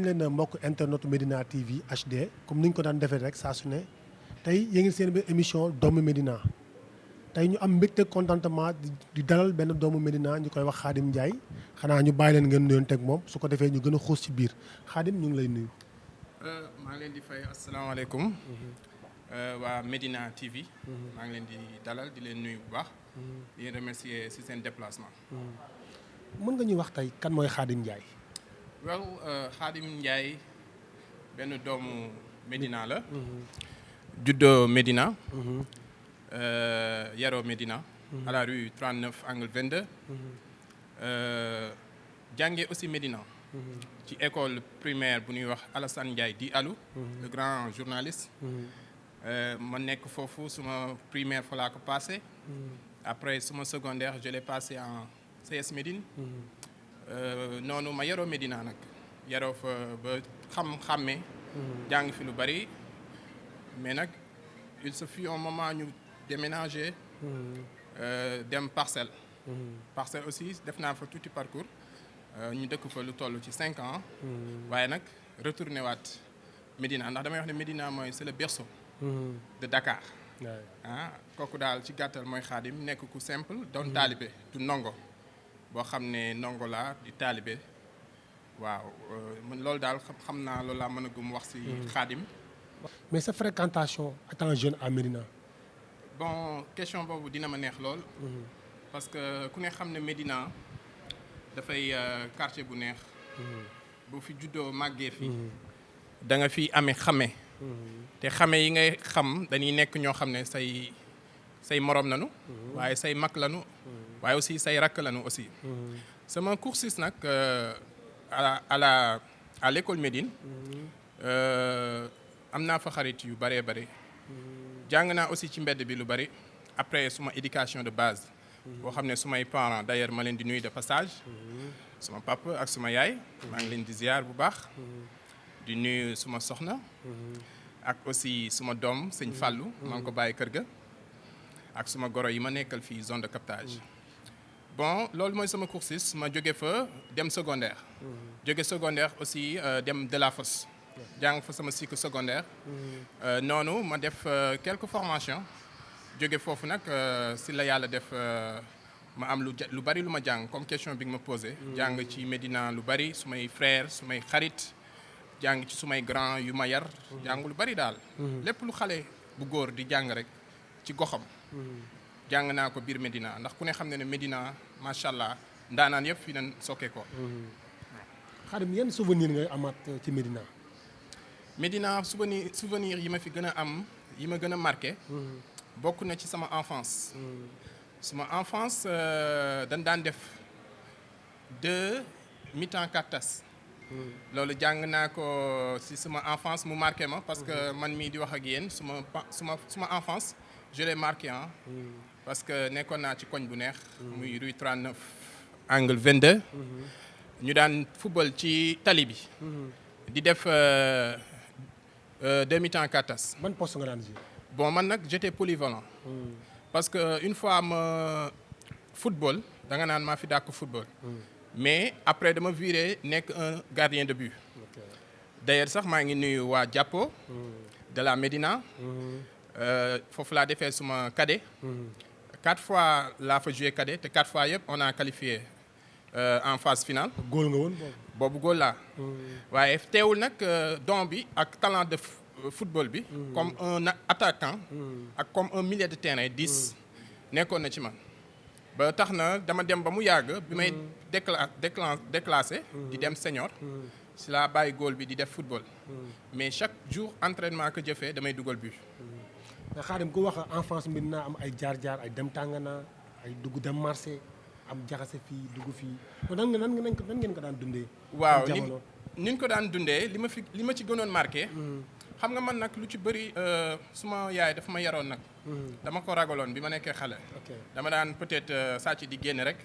nañ leen mbokk internet Medina TV HD comme ni ñu ko daan defee rek saa su ne tey yéen ngi seen émission doomu Medina tey ñu am mbégte contentement di dalal benn doomu Medina ñu koy wax Khadim Ndiaye xanaa ñu bàyyi leen ngeen nuyoon teg moom su ko defee ñu gën a xuus ci biir Khadim ñu ngi lay nuyu. maa ngi leen di fay asalaamaaleykum. waa Medina TV. maa ngi leen di dalal di leen nuyu bu baax. di leen remercier si seen déplacement. mën nga ñuy wax tey kan mooy Khadim Ndiaye. waaw Khadim Ndiaye benn doomu Medina la. juddoo Medina. yaroo Medina. à la rue 39 angle 22. jàngee aussi Medina. ci école primaire bu ñuy wax Alassane Ndiaye di Alou. le grand journaliste. ma nekk foofu suma primaire fa laa ko passé. après suma secondaire je l'ai passé en CS Médine. noonu ma yaroo Medina nag yaroo fa ba xàmmee. jàng fi lu bari. mais nag il se fut un moment ñu déménager. dem Parcelles. Parcelles aussi def naa fa tuuti parcours. ñu dëkk fa lu toll ci 5 ans. waaye nag retourné waat Medina ndax damay wax ne Medina mooy c'est le berceau. de Dakar. kooku daal ci gàttal mooy Khadim nekk ku simple doon taalibe du ndongo boo xam ne ndongo laa di taalibe waaw loolu daal xam naa loolu laa mën a gëm wax ci Khadim. mais sa fréquentation étant jeune à Medina. bon question boobu dina ma neex lool. parce que ku ne xam ne Medina dafay quartier bu neex. bu fi juddoo màggee fi. da nga fi amee xame. te xame yi ngay xam dañuy nekk ñoo xam ne say morom lanu. waaye say mag lanu. waaye aussi say rakk lanu aussi. sama cursus nag à l'école Médine. am naa fa xarit yu bëree bëri. jàng naa aussi ci mbedd bi lu bëri. après suma éducation de base. boo xam ne sumay parents d'ailleurs ma leen di nuyu de passage. suma papa ak suma yaay. maa ngi leen di ziar bu baax. di nuyu suma soxna. ak aussi suma doom sëñ Fallou. maa ngi ko bàyyi kër ga. ak suma goro yi ma nekkal fii zone de captage. bon loolu mooy sama cursus ma jóge fa dem secondaire. jóge secondaire aussi dem Delafosse. jàng fa sama cycle secondaire. noonu ma def quelques formations. jóge foofu nag si la yàlla def ma am lu bari lu ma jàng comme question bi nga ma posé. jàng ci Medina lu bari sumay frères sumay xarit. jàng ci sumay grand yu ma yar. jàng lu bari daal. lépp lu xale bu góor di jàng rek ci goxam. jàng naa ko biir Medina ndax ku ne xam ne ne Medina macha allah ndaanaan yëpp fi nañ sokkee ko. Khadim yan souvenir ngay amaat ci Medina. Medina souvenir yi ma fi gën a am yi ma gën a marqué. bokk na ci sama enfance. sama enfance dañ daan def 2 mi-temps 4 tas. loolu jàng naa ko ci sama enfance mu marqué ma parce que man mii di wax ak yéen suma enfance je l'ai marqué parce que nekkoon naa ci koñ bu neex. muy rue 39 angle 22. ñu daan football ci tali bi. di def 2 mi-temps 4 tas. ban poste nga daan jouer. bon man nag j'étais polyvalent. parce que une fois ma football da nga naan maa fi dàq football. mais après dama viré nekk un gardien de but. d'ailleurs sax maa ngi nuyu waa Jàppo. de la Médina. foofu laa defee suma cadet. 4 fois laa fa joué cadet te 4 fois yëpp on a qualifié en phase finale. góol nga woon boobu góol laa. waaye teewul nag don bi ak talent de football bi. comme un attaquant. ak comme un milieu de terrain 10. nekkoon na ci man. ba tax na dama dem ba mu yàgg bi may déclassé. di dem senior. si laa bàyyi góol bi di def football. mais chaque jour entraînement que jëfee damay dugal but. mais Khadim ku wax enfance bi naa am ay jaar-jaar ay dem tàngana ay dugg dem marché am jaxase fii dugg fii nan ngeen ko daan dundee. waaw ni ñu ko daan dundee li ma ci gënoon marqué. xam nga man nag lu ci bëri suma yaay dafa ma yaroon nag. dama ko ragaloon bi ma nekkee xale. dama daan peut-être sàcc di génn rek.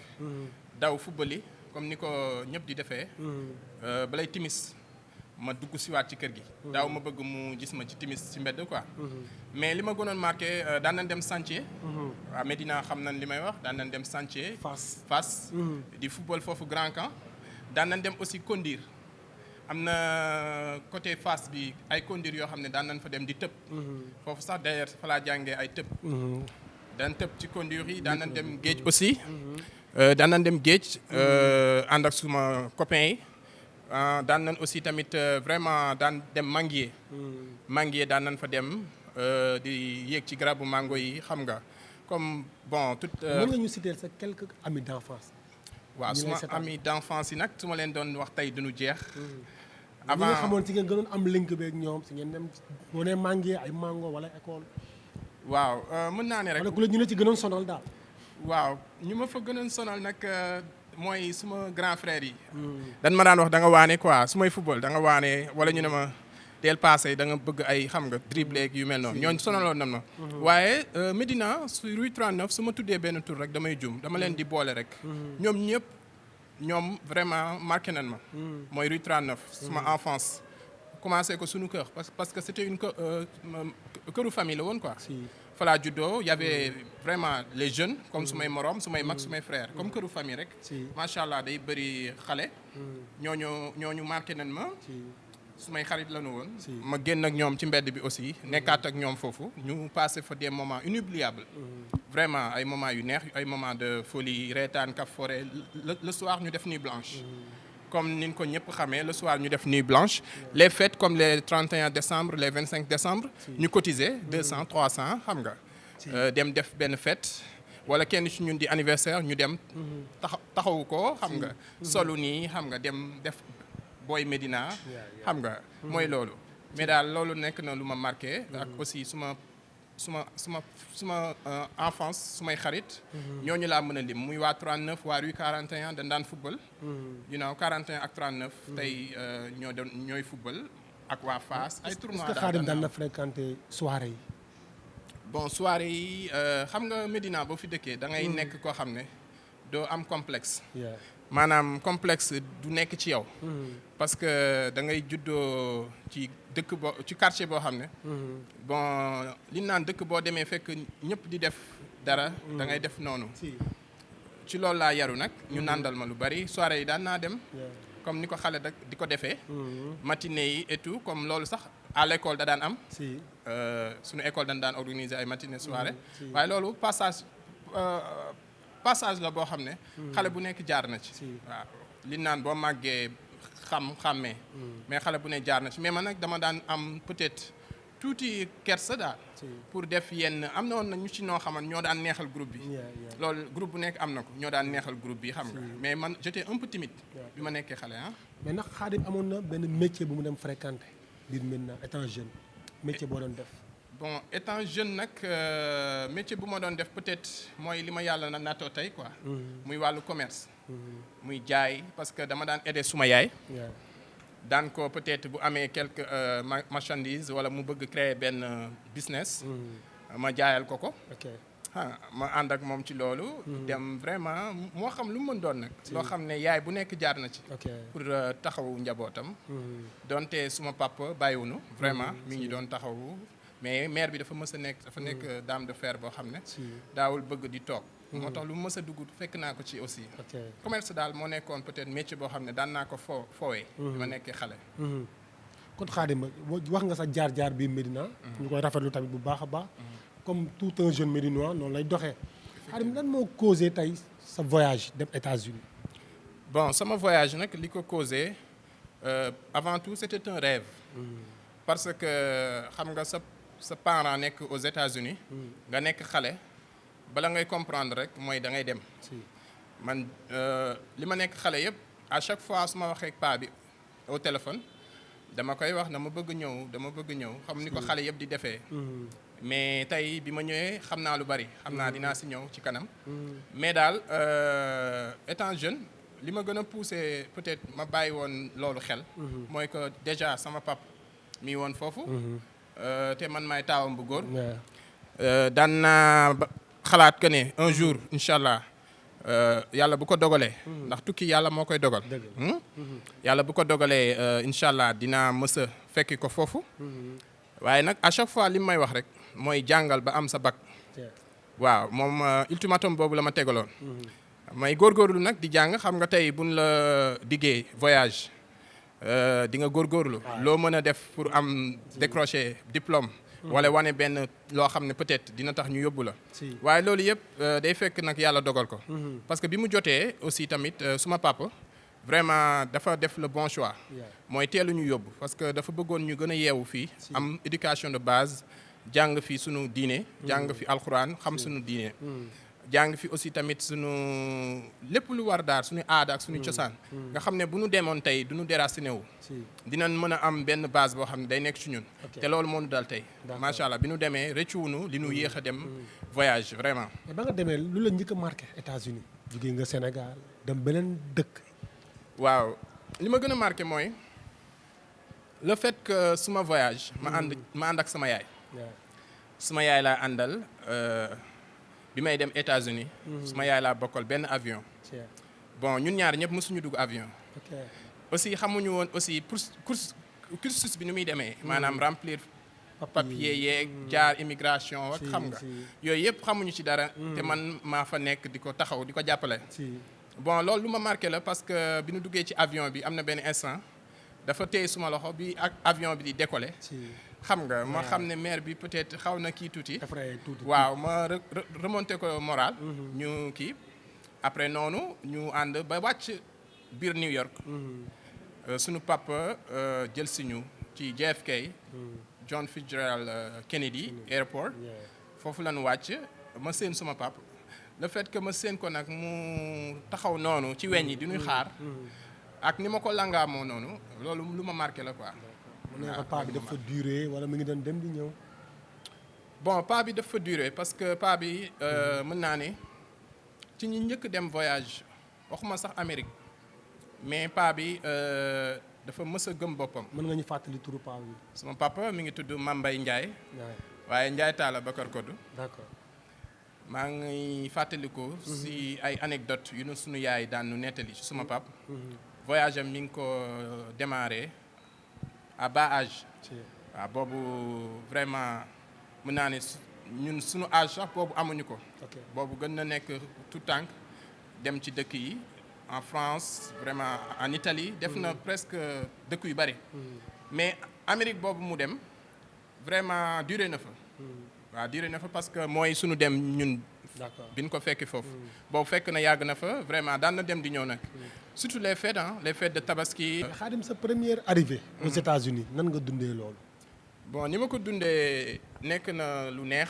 daw football comme ni ko ñëpp di defee. balay timis ma dugg siwaat ci kër gi. daaw ma bëgg mu gis ma ci timis ci mbedd quoi. mais li ma gënoon marqué daan nañ dem chantier. waa Medina xam nañ li may wax daan nañ dem chantier. Fass di football foofu Grand Camp. daan nañ dem aussi Kondir am na côté Fass bi ay conduire yoo xam ne daan nañ fa dem di tëb. foofu sax d'ailleurs fa laa jàngee ay tëb. daan tëb ci conduire yi daan nañ dem géej aussi. daan nañ dem géej ànd ak suma copains yi. daan nañ aussi tamit vraiment daan dem manguier. manguier daan nañ fa dem di yéeg ci garabu mango yi xam nga comme bon tout. mën nga ñu citer sa quelques amis d'enfance. waaw suma amis d'enfance yi nag su ma leen doon wax tey duñu jeex. avant ñi nga xamoon si ngeen gënoon am link beeg ñoom si ngeen dem boo nee manguier ay mango wala école. waaw mën naa ne rek. wala ku la ñu ne ci gënoon sonal daal. waaw ñu ma fa gënoon sonal nag mooy suma grand frère yi. dan ma daan wax da nga waane quoi su may football da nga waane wala ñu ne ma del passé da nga bëgg ay xam nga dribble yu mel noonu ñooñu sonaloon na ma. waaye Médina su rue 39 su ma tuddee benn tour rek damay jum dama leen di boole rek. ñoom ñëpp ñoom vraiment marqué nañ ma. mooy rue 39 suma enfance. commencé ko suñu kër parce que c'était une këru famille la woon quoi. fa laa juddoo y avait vraiment les jeunes comme sumay morom sumay mag sumay frères comme këru famille rek. macha allah day bëri xale. ñooñu marqué nañ ma. sumay xarit lañu woon. ma génn ak ñoom ci mbedd bi aussi nekkaat ak ñoom foofu ñu passé fa des moments inoubliables. vraiment ay moments yu neex ay moments de folie reetaan kaf forêt le soir ñu def nuit blanche. comme ni ko ñëpp xamee le soir ñu def nuit blanche les fêtes comme les 31 décembre les 25 décembre ñu cotiser 200 300 xam nga dem def benn fête wala kenn ci ñun di anniversaire ñu dem taxawu ko xam nga solu nii xam nga dem def Boy Médina xam nga mooy loolu mais daal loolu nekk na lu ma marqué ak aussi suma enfance sumay xarit ñooñu laa mën a lim muy waa 39 waa rue 41 dañ daan football you know 41 ak 39 tey ñooy football ak waa Fass ay tournois. est-ce que Khadim daan na fréquenter soirée yi. bon soirée yi xam nga Médina boo fi dëkkee da ngay nekk koo xam ne doo am complexe. maanaam complexe du nekk ci yow. parce que da ngay juddoo ci dëkk ci quartier boo xam ne. bon li naan dëkk boo demee fekk ñëpp di def dara. da ngay def noonu. ci loolu laa yaru nag ñu nàndal ma lu bari soirée yi daan naa dem. comme ni ko xale di ko defee. matinée yi et tout comme loolu sax à l'école da daan am. suñu école dañ daan organiser ay matinée soirée. waaye loolu passage la boo xam ne. xale bu nekk jaar na ci. waaw li naan boo màggee xàmmee. mais xale bu ne jaar na ci mais man nag dama daan am peut-être tuuti kersa daal. pour def yenn am na woon na ñu ci noo xaman ñoo daan neexal groupe bi. loolu groupe bu nekk am na ko ñoo daan neexal groupe bi xam nga. mais man j'étais un peu timide. bi ma nekkee xale ah. mais nag Khadim amoon na benn métier bu mu dem fréquenter biir maintenant étant jeune métier boo doon def. bon étant jeune nag métier bu ma doon def peut-être mooy li ma yàlla na nattoo tey quoi. muy wàllu commerce. muy jaay parce que dama daan aider suma yaay. daan ko peut-être bu amee quelques marchandises wala mu bëgg créer benn business. ma jaayal ko. ma ànd ak moom ci loolu. dem vraiment moo xam lu mu mën doon nag. loo xam ne yaay bu nekk jaar na ci. pour taxawu njabootam. donte suma papa bàyyiwunu vraiment mi ngi doon taxawu. mais mère bi dafa nekk dame de fer boo xam ne. daawul bëgg di toog. moo tax lu mu mës a dugg fekk naa ko ci aussi. commerce daal moo nekkoon peut-être métier boo xam ne daan naa ko foowee. bi ma nekkee xale. kon Khadim wax nga sa jaar-jaar biir Médina. ñu koy rafetlu tamit bu baax a baax. comme tout un jeune médinois noonu lay doxee. Khadim lan moo causé tey sa voyage dem États-Unis. bon sama voyage nag li ko causé avant tout c'était un rêve. parce que xam nga sa parent nekk aux États-Unis nga nekk xale bala ngay comprendre rek mooy da ngay dem. man li ma nekk xale yëpp à chaque fois su ma waxee ak paa bi au téléphone dama koy wax dama bëgg ñëw xam ni ko xale yëpp di defee. mais tey bi ma ñëwee xam naa lu bari xam naa dinaa si ñëw ci kanam. mais daal étant jeune li ma gën a poussé peut-être ma bàyyi woon loolu xel. mooy que déjà sama pap mi woon foofu. te man maay taawam bu góor. daan naa xalaat que ne un jour incha allah yàlla bu ko dogalee. ndax tukki yàlla moo koy dogal. yàlla bu ko dogalee incha allah dinaa mës a fekki ko foofu. waaye nag à chaque fois li may wax rek mooy jàngal ba am sa bac. waaw moom ultimatum boobu la ma tegaloon. may góorgóorlu nag di jàng xam nga tey buñ la diggee voyage di nga góorgóorlu. loo mën a def pour am décrocher diplôme. wala wane benn loo xam ne peut-être dina tax ñu yóbbu la. waaye loolu yëpp day fekk nag yàlla dogal ko. parce que bi mu jotee aussi tamit suma papa vraiment dafa def le bon choix. mooy teelu ñu yóbbu parce que dafa bëggoon ñu gën a yeewu fii. am éducation de base jàng fi sunu diine. jàng fi alxuraan xam sunu diine. jàng fi aussi tamit sunu lépp lu war daal suñu aada ak suñu cosaan. nga xam ne bu ñu demoon tey du ñu déraciné wu. dinañ mën a am benn base boo xam ne day nekk ci ñun. te loolu moo ñu dal tey. macha allah bi ñu demee rëccuwunu li ñu yéex a dem voyage vraiment. mais ba nga demee lu la njëkk a marqué États-Unis jógee nga Sénégal dem beneen dëkk. waaw li ma gën a marqué mooy le fait que suma voyage. ma ànd ak sama yaay. suma yaay laa àndal. bi may dem États-Unis suma yaay laa bokkal benn avion. bon ñun ñaar ñëpp mësuñu dugg avion. aussi xamuñu woon aussi cursus bi nu muy demee. maanaam remplir papier yeeg jaar immigration ak xam nga. yooyu yëpp xamuñu ci dara. te man maa fa nekk di ko taxaw di ko jàppale. bon loolu lu ma marqué la parce que bi nu duggee ci avion bi am na benn instant dafa téye suma loxo bi ak avion bi di décoller. xam nga ma xam ne maire bi peut-être xaw na kii tuuti. waaw ma remonté ko moral. ñu kii après noonu ñu ànd ba wàcc biir New York. sunu papa jël si ñu ci JFK. John Fitzgerald Kennedy Airport. foofu la ñu wàcc ma seen suma papa. le fait que ma seen ko nag mu taxaw noonu ci weñ yi di ñuy xaar. ak ni ma ko langaamoo noonu loolu lu ma marqué la quoi. waaw paa bi dafa duré wala mu ngi doon dem di ñëw. bon paa bi dafa duré parce que paa bi mën naa ne ci ñi njëkk dem voyage waxuma sax Amérique mais paa bi dafa mës a gëm boppam. mën nga ñu fàttali turu paa bi. sama papa mi ngi tudd Mambay Ndiaye. waaye Ndiaye Talla Bakar Kodou. d'accord. maa ngi fàttaliku. si ay anecdotes yu nu sunu yaay daan nu nettali ci suma pap voyage am mi ngi ko démarré. à bas âge. waaw boobu vraiment mën naa ne ñun suñu âge sax boobu amuñu ko. boobu gën na nekk tout tànk dem ci dëkk yi en France vraiment en Italie def na presque dëkk yu bari. mais Amérique boobu mu dem vraiment duré na fa. waaw duré na fa parce que mooy suñu dem ñun. bi ñu ko fekki foofu. boobu fekk na yàgg na fa vraiment daan na dem di ñëw nag. surtout les fêtes de Tabaski. Khadim sa première arrivée aux États-Unis nan nga dundee loolu. bon ni ma ko dundee nekk na lu neex.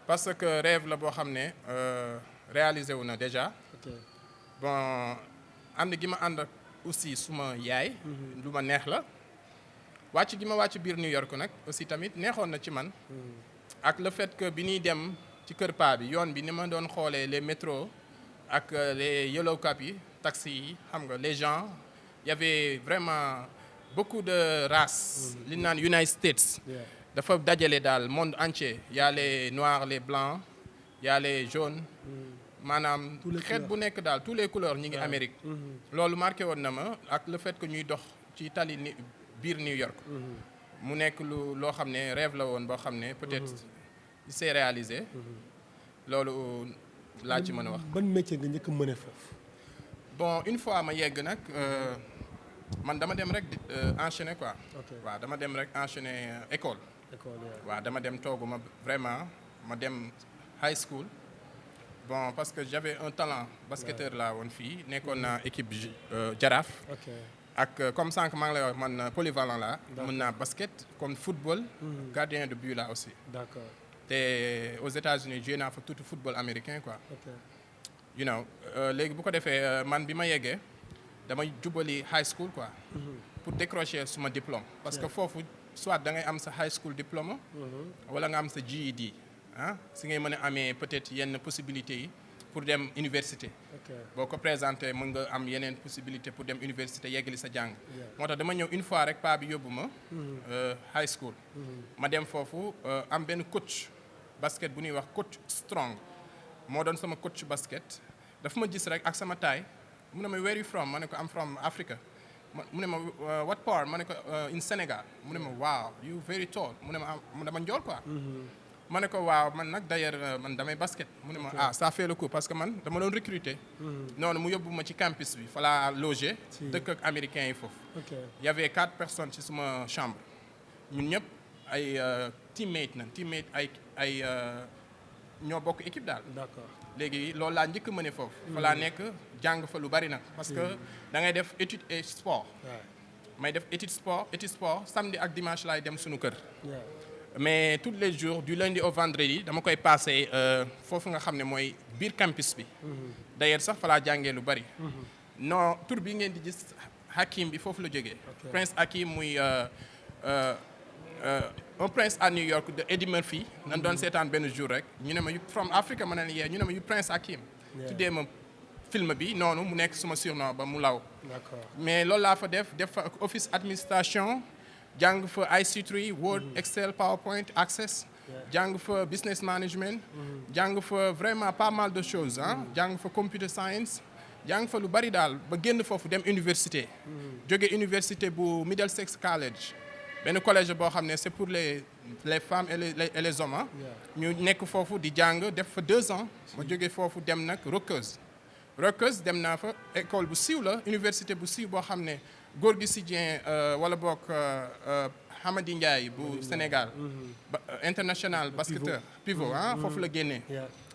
parce que rêve la boo xam ne réalisé wu na déjà. bon ànd gi ma ànd aussi suma yaay. lu ma neex la. wàcc gi ma wàcc biir New York nag aussi tamit neexoon na ci man. ak le fait que bi ñuy dem ci kër paa bi yoon bi ni ma doon xoolee les métros. ak les yellow cab yi taxi yi xam nga les gens y avait vraiment beaucoup de races li ñu naan United States dafa dajale daal monde entier y a les noirs les blancs y a les jaunes maanaam xeet bu nekk daal tous les couleurs ñi ngi Amérique loolu marqué woon na ma ak le fait que ñuy dox ci tali biir New York mu nekk loo xam ne rêve la woon boo xam ne peut-être il s'est réalisé loolu laa ci mën a wax. ban métier nga njëkk a mën a foofu. bon une fois ma yegg nag man dama dem rek enchaîner quoi. waaw dama dem rek enchaîner école. waaw dama dem tooguma vraiment ma dem high school. bon parce que j'avais un talent basketteur laa woon fii nekkoon naa équipe Jaraaf. ak comme sànq maa ngi lay wax man polyvalent laa. mën naa basket comme football. gardien de but laa aussi. d'accord. te aux États-Unis joué naa fa tuuti football américain quoi. you know léegi bu ko defee man bi ma yeggee dama jubali high school quoi. pour décrocher suma diplôme. parce que foofu soit da ngay am sa high school diplôme. wala nga am sa GED ah si ngay mën a amee peut-être yenn possibilités yi pour dem université. boo ko présenté mën nga am yeneen possibilité pour dem université yeggali sa jàng. moo tax dama ñëw une fois rek paa bi yóbbu ma. high school. ma dem foofu am benn coach. basket bu ñuy wax coach strong moo doon sama coach basket dafa ma gis rek ak sama taay mu ne ma where you from ma ne ko am from Africa mu ne ma what part ma ne ko in Sénégal mu ne ma wow you very tall mu ne ma dama njool quoi ma ne ko waaw man nag d'ailleurs man damay basket mu ne ma ah ça fait le coup parce que man dama doon recruter noonu mu yóbbu ma ci campus bi fa laa logé dëkk ak américains yi foofu y avait 4 personnes ci suma chambre ñun ñëpp ay teammate ay ñoo bokk équipe daal d'accord léegi loolu laa njëkk mëne foofu fa laa nekk jàng fa lu bari nag parce que da ngay def étude et sport may def étude sport samedi ak dimanche laay dem suñu kër mais tous les jours du lundi au vendredi dama koy passé foofu nga xam ne mooy biir campus bi d'ailleurs sax fa laa jàngee lu bari non tur bi ngeen di gis Hakim bi foofu la jógee Prince Hakim muy un prince à New York de Eddie Murphy nan doon seetaan benn jour rek ñu ne ma you from Africa ma ne la ñu ne ma you Prince Hakim tuddee ma film bi noonu mu nekk suma surnom ba mu law mais loolu laa fa def fa office administration jàng fa IC3 Word Excel PowerPoint Access jàng fa business management jàng fa vraiment pas mal de choses jàng fa computer science jàng fa lu bari daal ba génn foofu dem université jóge université bu Middlesex College benn collège boo xam ne c'est pour les femmes et les hommes ñu nekk foofu di jàng def fa 2 ans ma jóge foofu dem nag Rutgers dem naa fa école bu siiw la université bu siiw boo xam ne Gorgui Sy Dieng wala boog Hamady Ndiaye bu Sénégal international basketteur pivot foofu la génnee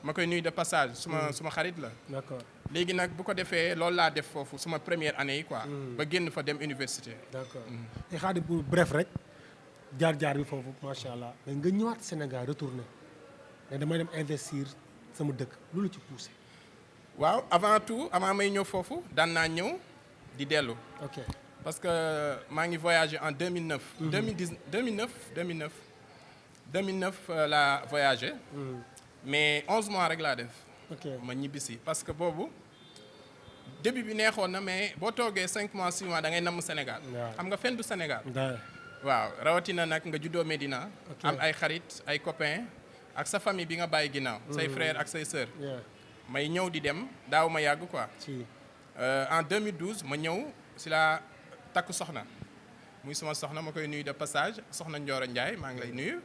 ma koy nuyu de passage suma xarit la léegi nag bu ko defee loolu laa def foofu suma première année yi quoi ba génn fa dem université d'accord te Khadim pour bref rek jaar-jaar bi foofu macha allah mais nga ñëwaat Sénégal retourné ne damay dem investir sama dëkk loolu ci poussé waaw avant may ñëw foofu daan naa ñëw di dellu ok parce que maa ngi voyagé en 2009 2009 laa voyagé mais 11 mois rek laa def ma ñibbisi parce que boobu début bi neexoon na mais boo toogee 5 mois 6 mois da ngay namm Sénégal xam nga fenn du Sénégal waaw rawatina nag nga juddoo Médina am ay xarit ay copains ak sa famille bi nga bàyyi ginnaaw say frères ak say sœurs may ñëw di dem daaw ma yàgg quoi en 2012 ma ñëw si la takku soxna muy sama soxna ma koy nuyu de passage soxna Ndioro Ndiaye maa ngi lay nuyu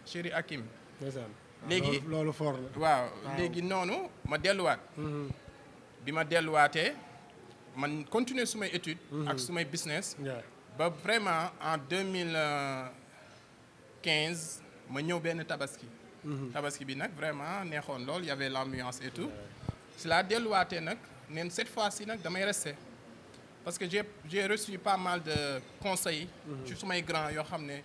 chéri Hakim léegi loolu fort la waaw léegi noonu ma delluwaat bi ma delluwaatee man continuer sumay études ak sumay business ba vraiment en 2015 ma ñëw benn tabaski bi nag vraiment neexoon lool y avait l'ambiance et tout si laa delluwaatee nag neen cette fois-ci nag damay rester parce que j'ai reçu pas mal de conseils ci sumay grand yoo xam ne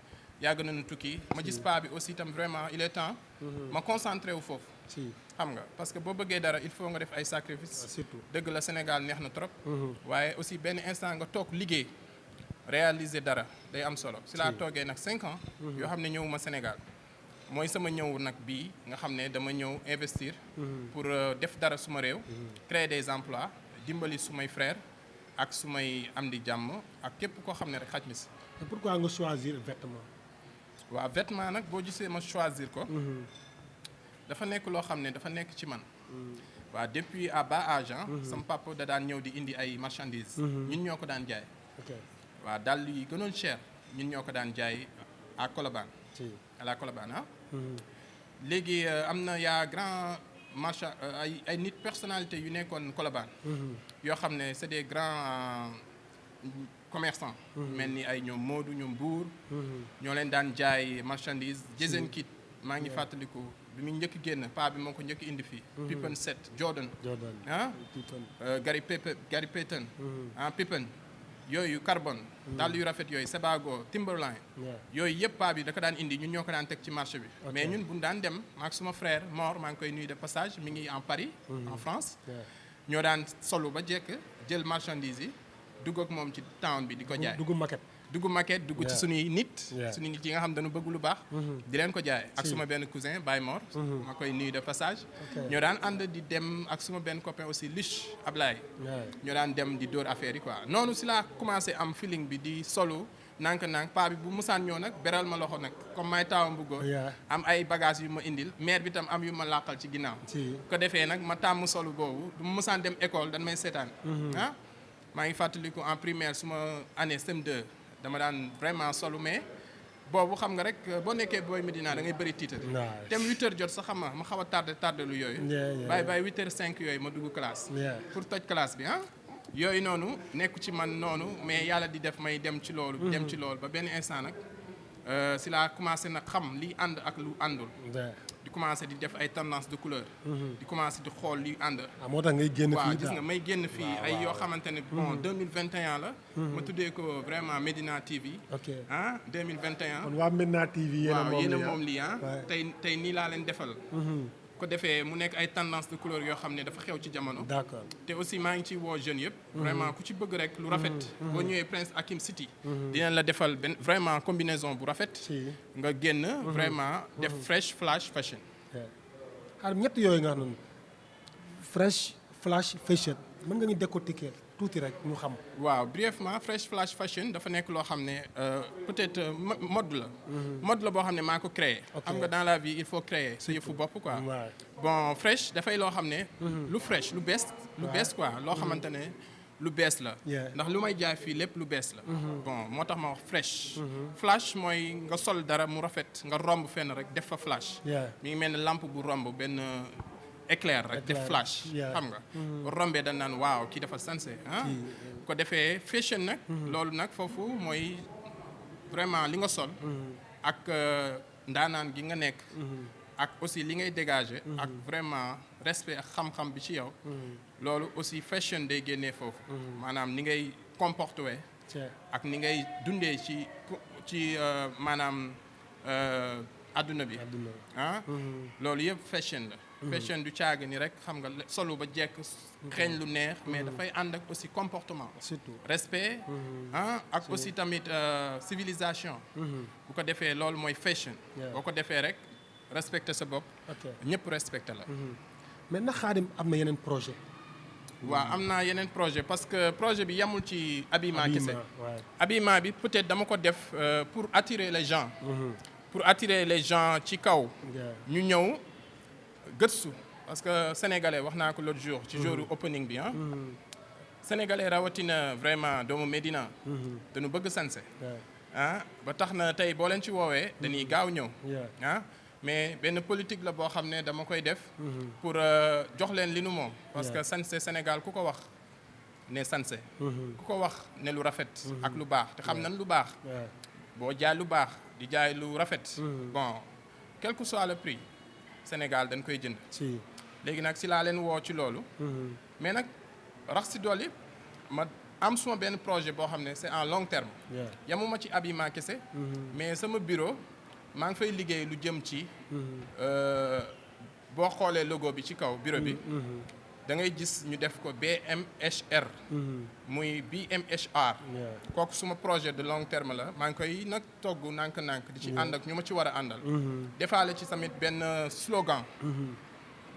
yàgg nañu tukki ma gis paa bi aussi itam vraiment il est temps ma concentré wu foofu xam nga parce que boo bëggee dara il faut nga def ay sacrifices surtout dëgg la Sénégal neex na trop waaye aussi benn instant nga toog liggéey réaliser dara day am solo si laa toogee nag 5 ans yoo xam ne ñëwuma Sénégal mooy sama ñëw nag bii nga xam ne dama ñëw investir pour def dara suma réew créer des emplois dimbali sumay frères ak sumay am di jàmm ak képp koo xam ne rek xaj mi si pourquoi nga choisir vêtement waaw vêtement nag boo gisee ma choisir ko dafa nekk loo xam ne dafa nekk ci man waaw depuis à bas âge sama papa da daan ñëw di indi ay marchandises ñun ñoo ko daan jaay waaw dàll yi gënoon cher ñun ñoo ko daan jaay à Colobane à la Colobane léegi am na yaa grand marchand ay nit personnalité yu nekkoon Colobane yoo xam ne c'est des grands commerçants mel ni ay ñoom Modou ñoom Bour ñoo leen daan jaay marchandise Jason Kidd maa ngi fàttaliku bi mu njëkk génn paa bi moo ko njëkk indi fii Pippen 7 Jordan Gary Payton Pippen yooyu Carbone dàll yu rafet yooyu Sebago Timberline yooyu yëpp paa bi da ko daan indi ñun ñoo ko daan teg ci marché bi mais ñun buñ daan dem maak suma frère Mor maa ngi koy nuyu de passage mi ngi en Paris en France ñoo daan solu ba jekk jël marchandise yi dugg ak moom ci town bi di ko jaay dugg maquette dugg ci suñuy nit yi nga xam dañu bëgg lu baax di leen ko jaay ak suma benn cousin Baye Mor ma koy nuyu de passage ñoo daan ànd di dem ak suma benn copain aussi Lich Ablaye ñoo daan dem di dóor affaire yi quoi noonu si laa commencé am feeling bi di solo nank paa bi bu musaan ñëw nag beral ma loxo nag comme may taawam bu góor am ay bagages yu ma indil maire bi tam am yu ma làqal ci ginnaaw ko defee nag ma tàmm solo boobu du ma musaan dem école dañ may seetaan maa ngi fàttaliku en primaire suma année CM2 dama daan vraiment solo mais boobu xam nga rek boo nekkee booy Médina da ngay bëri titre. tem 8h jot sax xam nga ma xaw a tardé lu yooyu. bàyyi 8h05 yooyu ma dugg classe. pour toj classe bi ah. yooyu noonu nekku ci man noonu mais yàlla di def may dem ci loolu. dem ci loolu ba benn instant nag si laa commencé nag xam liy ànd ak lu àndul. di commencé di def ay tendance de couleur. di commencé di xool liy ànd. moo tax ngay génn fii waaw gis nga may génn fii ay yoo xamante ne bon 2021 la. ma tuddee ko vraiment Médina TV. ok 2021. kon waa Médina TV yéen a moom lii tey nii laa leen defal. ko defee mu nekk ay tendance de couleur yoo xam ne dafa xew ci jamono. d'accord te aussi maa ngi ci woo jeunes yëpp. vraiment ku ci bëgg rek lu rafet. boo ñëwee Prince Hakim City. dinañ la defal benn vraiment combinaison bu rafet. nga génn vraiment def fresh flash fashion. xaaral ñett yooyu nga xam ne fresh flash fashion mën nga ñu décortiquer tuuti rek ñu xam. waaw brièvement fresh flash fashion dafa nekk loo xam ne peut-être mode la. mode la boo xam ne maa ko créé. xam nga dans la vie il faut créer sa yëfu bopp quoi. bon fresh dafay loo xam ne. lu fresh lu bees quoi loo xamante ne lu bees la. ndax lu may jaay fii lépp lu bees la. bon moo tax ma wax fresh. flash mooy nga sol dara mu rafet nga romb fenn rek def fa flash. mi ngi mel ne lampe bu romb benn. éclair rek def flash xam nga rombee dañ naan waaw kii dafa sansé ko defee fashion nag loolu nag foofu mooy vraiment li nga sol ak ndaanaan gi nga nekk ak aussi li ngay dégager ak vraiment respect ak xam-xam bi ci yow loolu aussi fashion day génnee foofu maanaam ni ngay comporté wee ak ni ngay dundee ci maanaam adduna bi loolu yëpp fashion la fashion du caag ni rek xam nga solu ba jekk xeeñ lu neex mais dafay ànd ak aussi comportement surtout respect ak aussi tamit civilisation bu ko defee loolu mooy fashion boo ko defee rek respecter sa bopp ñëpp respecter la mais ndax Khadim am na yeneen projet waaw am naa yeneen projet parce que projet bi yamul ci habillement kese habillement bi peut-être dama ko def pour attirer les gens ci kaw ñu ñëw gëstu parce que sénégalais wax naa ko l'autre jour ci jouru opening bi sénégalais rawatina vraiment doomu Médina dañu bëgg sanse ba tax na tey boo leen ci woowee dañuy gaaw ñëw mais benn politique la boo xam ne dama koy def pour jox leen li nu moom parce que sanse Sénégal ku ko wax ne sanse ku ko wax ne lu rafet ak lu baax te xam nañ lu baax boo jaay lu baax di jaay lu rafet bon quel que soit le prix Sénégal dañ koy jënd léegi nag si laa leen woo ci loolu mais nag rax si dolli ma am suma benn projet boo xam ne c'est en long terme yamuma ci habillement kese mais sama bureau maa ngi fay liggéey lu jëm ci boo xoolee logo bi ci kaw bureau bi da ngay gis ñu def ko BMHR muy BMHR kooku suma projet de long terme la maa ngi koy nag togg nànk-nànk di ci ànd ak ñu ma ci war a àndal defaale ci tamit benn slogan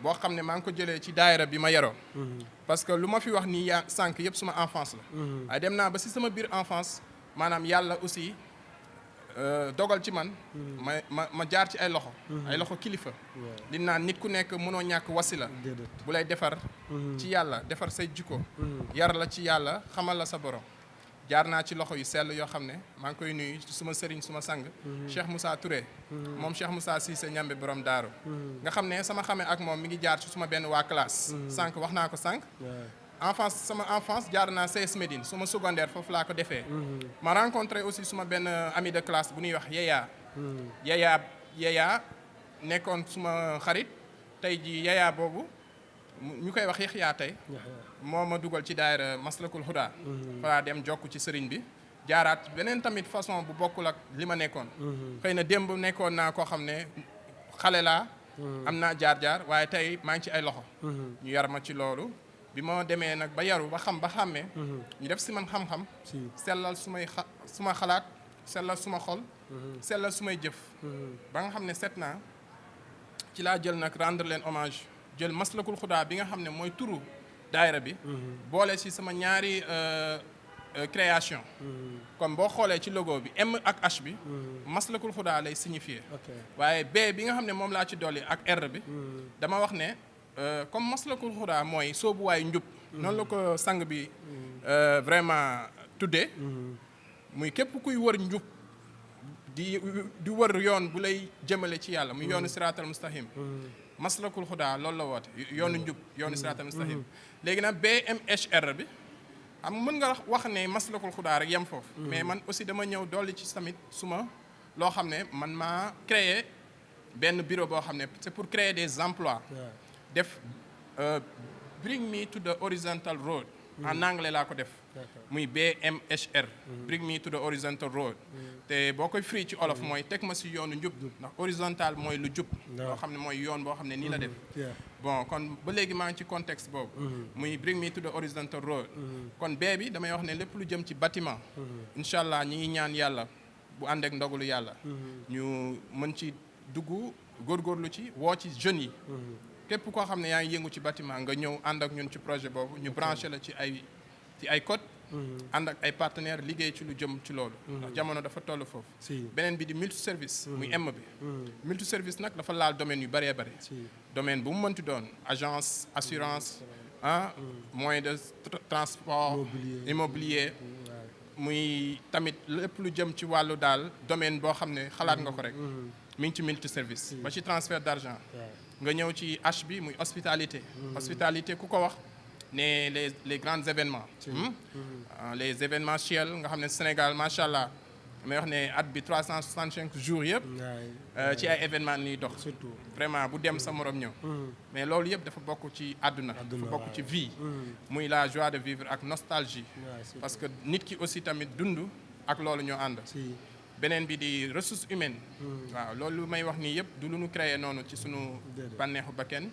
boo xam ne maa ngi ko jëlee ci daayira bi ma yaroo parce que lu ma fi wax nii yaa sànq yëpp suma enfance la waaye dem naa ba si sama biir enfance maanaam yàlla aussi dogal ci man ma jaar ci ay loxo kilifa li naan nit ku nekk mënoo ñàkk wasila bu lay defar ci yàlla defar say jikko yar la ci yàlla xamal la sa borom jaar naa ci loxo yu sell yoo xam ne maa ngi koy nuyu ci suma sëriñ suma sang Cheikh Moussa Touré moom Cheikh Moussa Cissé ñambe borom daaru nga xam ne sama xamee ak moom mi ngi jaar ci suma benn waa classe sànq wax naa ko sànq sama enfance jaar naa CS Médine suma secondaire foofu laa ko defee ma rencontré aussi suma benn ami de classe bu ñuy wax Yaya nekkoon suma xarit tey ji Yaya boobu ñu koy wax Yaxya tey moo ma dugal ci daayira Maslakul Huda falaa dem jokk ci sëriñ bi jaaraat beneen tamit façon bu bokkul ak li ma nekkoon xëy na démb nekkoon naa koo xam ne xale laa am naa jaar-jaar waaye tey maa ngi ci ay loxo ñu yar ma ci loolu bi ma demee nag ba yaru ba xam ba xàmmee ñu def si man xam-xam sellal suma xalaat sellal suma xol sellal sumay jëf ba nga xam ne set naa ci laa jël nag rendre leen hommage jël Maslakul Huda bi nga xam ne mooy turu daayira bi boole ci sama ñaari création comme boo xoolee ci logo bi M ak H bi Maslakul Huda lay signifier waaye B bi nga xam ne moom laa ci dolli ak R bi dama wax ne comme Maslakul Huda mooy soobuwaayu njub noonu la ko sang bi vraiment tuddee muy képp kuy wër njub di wër yoon bu lay jëmale ci yàlla muy yoonu siraatal mustaqim maslakul xudaa loolu la woote yoonu njub yoonu siraatal mustaqim léegi nag BMHR bi am mën nga wax ne maslakul xudaa rek yem foofu mais man aussi dama ñëw dolli ci tamit suma loo xam ne man maa créer benn bureau boo xam ne c'est pour créer des emplois def bring me to the horizontal road en anglais laa ko def muy BMHR bring me to the horizontal road te boo koy firi ci olof mooy teg ma si yoonu njub ndax horizontal mooy lu jub loo xam ne mooy yoon boo xam ne nii la def bon kon ba léegi maa ngi ci contexte boobu muy bring me to the horizontal road kon bee bi damay wax ne lépp lu jëm ci bâtiment incha allah ñi ngi ñaan yàlla bu ànd ak ndogalu yàlla ñu mën ci dugg góorgóorlu ci woo ci jeunes yi képp koo xam ne yaa ngi yëngu ci bâtiment nga ñëw ànd ak ñun ci projet boobu ñu branché la ci ay code ànd ak ay partenaires liggéey ci lu jëm ci loolu ndax jamono dafa toll foofu beneen bi di multiservice muy M bi multiservice nag dafa laal domaine yu bëree bëri domaine bu mu mënti doon agence assurance moyen de transport immobilier muy tamit lépp lu jëm ci wàllu daal domaine boo xam ne xalaat nga ko rek mi ngi ci multiservice ba ci transfert d'argent nga ñëw ci H bi muy hospitalité hospitalité ku ko wax ne les grands événements les événementiels nga xam ne Sénégal macha allah damay wax ne at bi 365 jours yëpp ci ay événements niy dox surtout vraiment bu dem sa morom ñëw mais loolu yëpp dafa bokk ci àdduna dafa bokk ci vie muy la joie de vivre ak nostalgie parce que nit ki aussi tamit dund ak loolu ñoo ànd beneen bi di ressources humaines waaw loolu may wax nii yëpp du lu ñu créé noonu ci sunu bànneexu bakken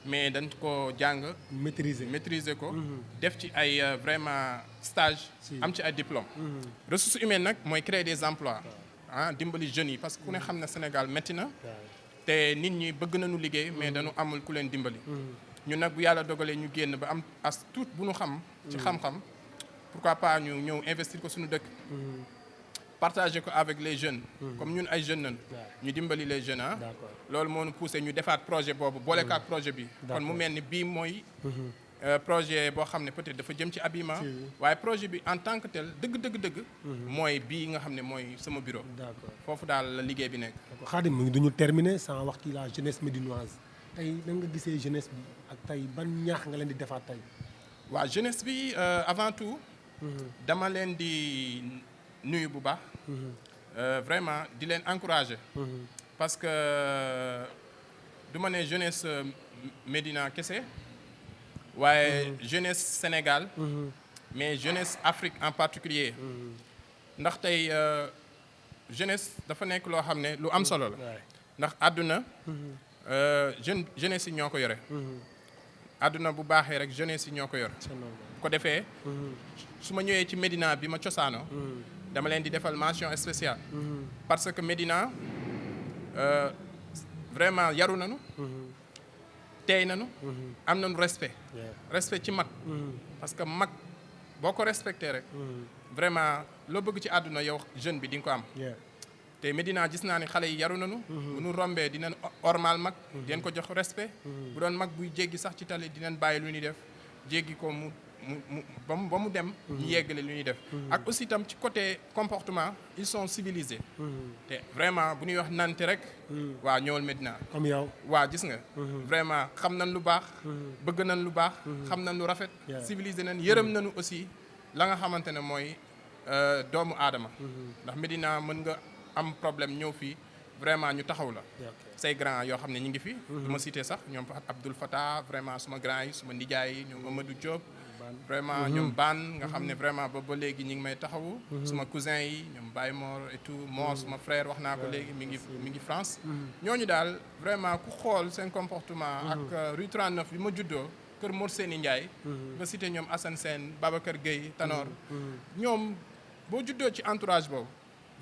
mais dañ ko jàng maîtriser ko def ci ay vraiment stage am ci ay diplôme ressources humaines nag mooy créer des emplois dimbali jeunes yi parce que ku ne xam na Sénégal métti na te nit ñi bëgg nañu liggéey mais dañu amul ku leen dimbali ñun nag bu yàlla dogalee ñu génn ba am as tuut bu ñu xam ci xam-xam pourquoi pas ñu ñëw investir ko suñu dëkk partager ko avec les jeunes comme ñun ay jeunes nañu ñu dimbali les jeunes loolu moo ñu poussé ñu defaat projet boobu boole ko ak projet bi kon mu mel ni bii mooy projet boo xam ne peut-être dafa jëm ci habillement waaye projet bi en tant que tel dëgg mooy bii nga xam ne mooy sama bureau foofu daal la liggéey bi nekk Khadim mu ngi duñu terminer sans wax ci la jeunesse médinoise tey nan nga gisee jeunesse bi ak tey ban ñaax nga leen di defaat tey waaw jeunesse bi avant tout dama leen di nuyu bu baax vraiment di leen encourager parce que du ma ne jeunesse Médina kese waaye jeunesse Sénégal mais jeunesse Afrique en particulier ndax tey jeunesse dafa nekk loo xam ne lu am solo la ndax àdduna jeunesse yi ñoo ko yore àdduna bu baaxee rek jeunesse yi ñoo ko yor bu ko defee su ma ñëwee ci Médina bi ma cosaanoo dama leen di defal mention spéciale parce que Médina vraiment yaru nañu teey nañu am nañu respect ci mag parce que mag boo ko respecté rek vraiment loo bëgg ci àdduna yow jeune bi di nga ko am te Médina gis naa ne xale yi yaru nañu bu ñu rombee dinañ ormal mag dinañ ko jox respect bu doon mag buy jéggi sax ci tali dinañ bàyyi lu ñuy def jéggi ko ba mu dem ñu yeggale lu ñuy def ak aussi itam ci côté comportement ils sont civilisés te vraiment bu ñuy wax nante rek waaw ñëwal Médina comme yow waaw gis nga vraiment xam nañ lu baax bëgg nañ lu baax xam nañ lu rafet civilisé nañ yërëm nañu aussi la nga xamante ne mooy doomu aadama ndax Médina mën nga am problème ñëw fii vraiment ñu taxaw la say grand yoo xam ne ñu ngi fi du ma cité sax ñoom Abdoul Fattah vraiment suma grand yi suma nijaay yi ñoom Amadou Diop vraiment ñoom baan nga xam ne vraiment ba léegi ñi ngi may taxawu suma cousin yi ñoom Baye Mor et tout Mor suma frère wax naa ko léegi mi ngi France ñooñu daal vraiment ku xool seen comportement ak rue 39 bi ma juddoo kër Mor Seni Ndiaye nga cité ñoom Assane Sène Babacar Gueye Tanor ñoom boo juddoo ci entourage boobu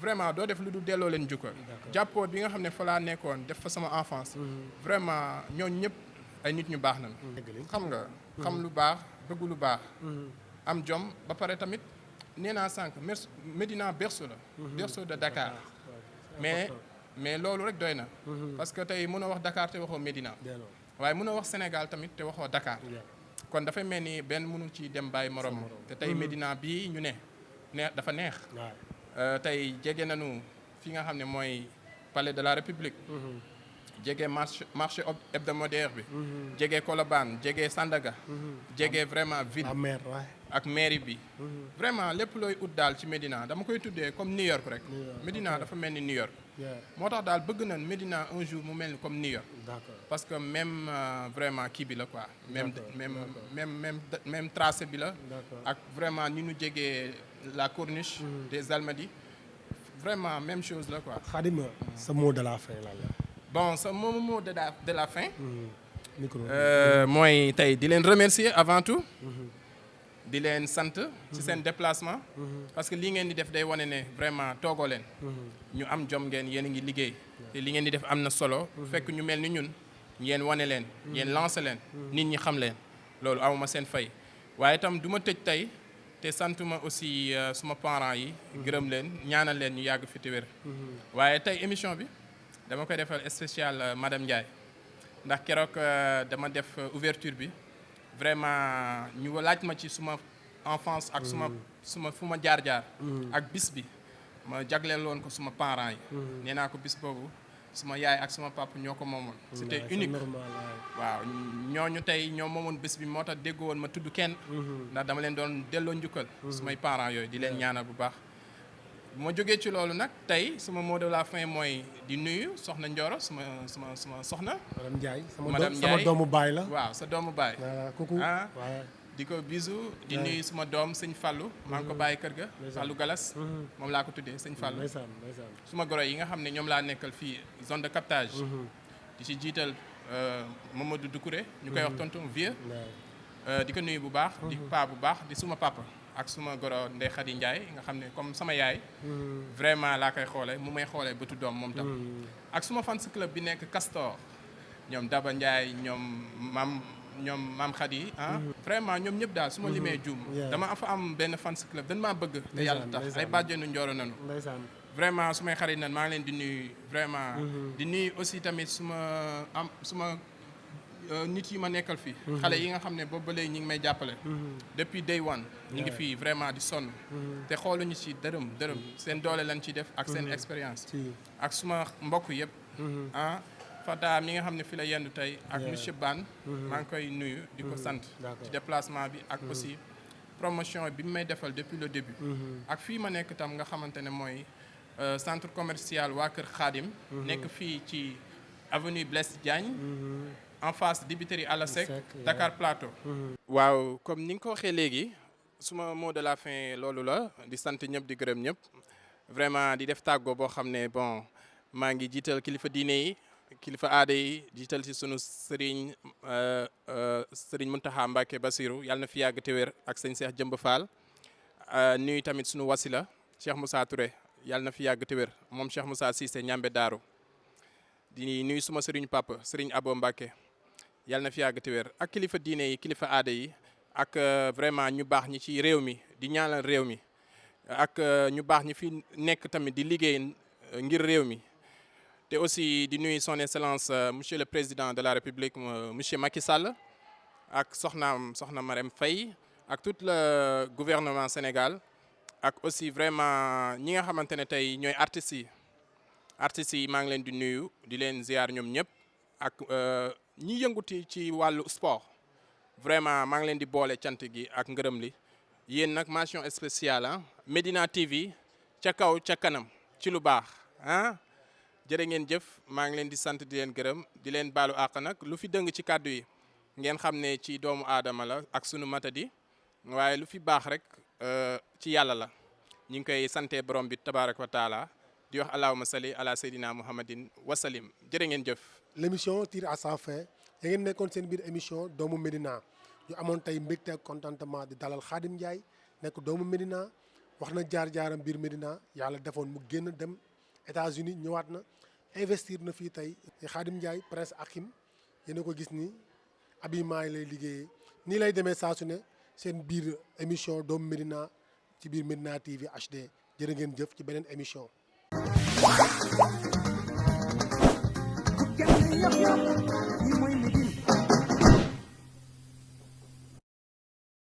vraiment doo def lu du delloo leen jukkal jàppoo bi nga xam ne fa laa nekkoon def fa sama enfance vraiment ñooñu ñëpp ay nit ñu baax nañu xam nga xam lu baax bëgg lu baax am jom ba pare tamit nee naa sànq Médina berceau la berceau de Dakar mais loolu rek doy na parce que tey mën a wax Dakar te waxoo Médina waaye mën a wax Sénégal tamit te waxoo Dakar kon dafay mel ni benn mënul ci dem bàyyi morom te tey Médina bii ñu ne dafa neex tey jege nañu fi nga xam ne mooy palais de la République. jege marché hebdomadaire bi. jege Colobane jege Sandaga. jege vraiment ville. ak mairie bi. vraiment lépp looy ut daal ci Médina dama koy tuddee comme New York rek. Médina dafa mel ni New York. moo tax daal bëgg nañ Médina un jour mu mel ni comme New York. parce que même vraiment kii bi la quoi. même tracé bi la. ak vraiment ni ñu jegee la corniche. des Almadies vraiment même chose la quoi. Khadim sa mot de la fin la. bon sa mot de la fin. mooy tey di leen remercier avant tout. di leen sant ci seen déplacement. parce que li ngeen di def day wane ne vraiment toogoo leen. ñu am jom ngeen yéen a ngi liggéey. te li ngeen di def am na solo. fekk ñu mel ni ñun ngeen wane leen. ngeen lancé leen. nit ñi xam leen. loolu awma seen fay. waaye itam du ma tëj tey te santuma aussi suma parents yi. gërëm leen ñaanal leen ñu yàgg fi te wér. waaye tey émission bi dama koy defal spécial madame Ndiaye. ndax keroog dama def ouverture bi. vraiment ñu laaj ma ci suma enfance ak suma fu ma jaar-jaar ak bis bi ma jagleel woon ko suma parents yi nee naa ko bis boobu suma yaay ak suma papa ñoo ko moomoon c'était unique waaw ñooñu tey ñoo moomoon bis bi moo tax déggoo woon ma tudd kenn ndax dama leen doon delloo njukkal sumay parents yooyu di leen ñaanal bu baax bu ma jógee ci loolu nag tey suma mot de la fin mooy di nuyu soxna Ndioro suma soxna. madame Ndiaye sama doomu baay la. waaw sa doomu baay. kooku di ko bisu di nuyu suma doom sëñ Fallou. maa ngi ko bàyyi kër ga. Fallou Galas. moom laa ko tuddee sëñ Fallou. suma goro yi nga xam ne ñoom laa nekkal fii zone de captage. di ci jiital Mamadou Doucouré. ñu koy wax tonton vieux. di ko nuyu bu baax. di paa bu baax di suma papa. ak suma goro Ndeye Khady Ndiaye nga xam ne comme sama yaay. vraiment laa koy xoolee mu may xoolee bëtu doom moom tam. ak suma fans club bi nekk Castor ñoom Daba Ndiaye ñoom maam Khady vraiment ñoom ñëpp daal su ma limee juum. dama fa am benn fans club dañ maa bëgg. te yàlla tax ay bàjjenu Ndioro nanu. vraiment su may xarit nan maa ngi leen di nuyu vraiment. di nuyu aussi tamit suma nit yi ma nekkal fii. xale yi nga xam ne boobu ba léegi ñi ngi may jàppale. depuis day one ñi ngi fii vraiment di sonn. te xooluñu ci dërëm seen doole lañ ci def ak seen expérience. ak suma mbokk yëpp. Fata mi nga xam ne fi la yendu tey ak monsieur Ban. maa ngi koy nuyu di ko sant. ci déplacement bi ak aussi promotion bi mu may defal depuis le début. ak fii ma nekk tam nga xamante ne mooy centre commercial waa Kër Khadim. nekk fii ci avenue Blaise Diagne. en face dibiteri Alla Seck Dakar Plateau. waaw comme ni nga ko waxee léegi suma mot de la fin loolu la di sant ñëpp di gërëm ñëpp vraiment di def tàggoo boo xam ne bon maa ngi jiital kilifa diine yi kilifa aada yi jiital ci sunu sëriñ Mountakha Mbacké Bassirou yàlla na fi yàgg te wér ak sëñ Cheikh Jëmb Fall nuyu tamit sunu wasila Cheikh Moussa Touré yàlla na fi yàgg te wér moom Cheikh Moussa Cissé ñambe daaru di nuyu suma sëriñ papa sëriñ Abo Mbacké yàlla na fi yàgg te wér ak kilifa diine yi kilifa aada yi ak vraiment ñu baax ñi ci réew mi di ñaanal réew mi ak ñu baax ñi fi nekk tamit di liggéey ngir réew mi te aussi di nuyu son excellence monsieur le président de la république monsieur Macky Sall ak soxna Marème Faye ak tout le gouvernement Sénégal ak aussi vraiment ñi nga xamante ne tey ñooy artistes yi maa ngi leen di nuyu di leen ziar ñoom ñëpp ak ñi yënguti ci wàllu sport vraiment maa ngi leen di boole cant gi ak ngërëm li yéen nag mention spéciale Médina TV ca kaw ca kanam ci lu baax jërë ngeen jëf maa ngi leen di sant di leen gërëm di leen baalu àq nag lu fi dëng ci kàddu yi ngeen xam ne ci doomu aadama la ak sunu matadi waaye lu fi baax rek ci yàlla la ñu ngi koy sante borom bi tabaaraka wa taala di wax allahumma salli ala sayyidina muhammadin wasalim jërë ngeen jëf. l'émission tire à sa fin ya ngeen nekkoon seen biir émission doomu Médina ñu amoon tey mbégte ak contentement di dalal Khadim Ndiaye nekk doomu Médina wax na jaar-jaaram biir Médina yàlla defoon mu génn dem États-Unis ñëwaat na investir na fii tey Khadim Ndiaye Prince Hakim yéen a ko gis ni habillement yi lay liggéeyee nii lay demee saa su ne seen biir émission doomu Médina ci biir Médina TV HD jërë ngeen jëf ci beneen émission. Yep.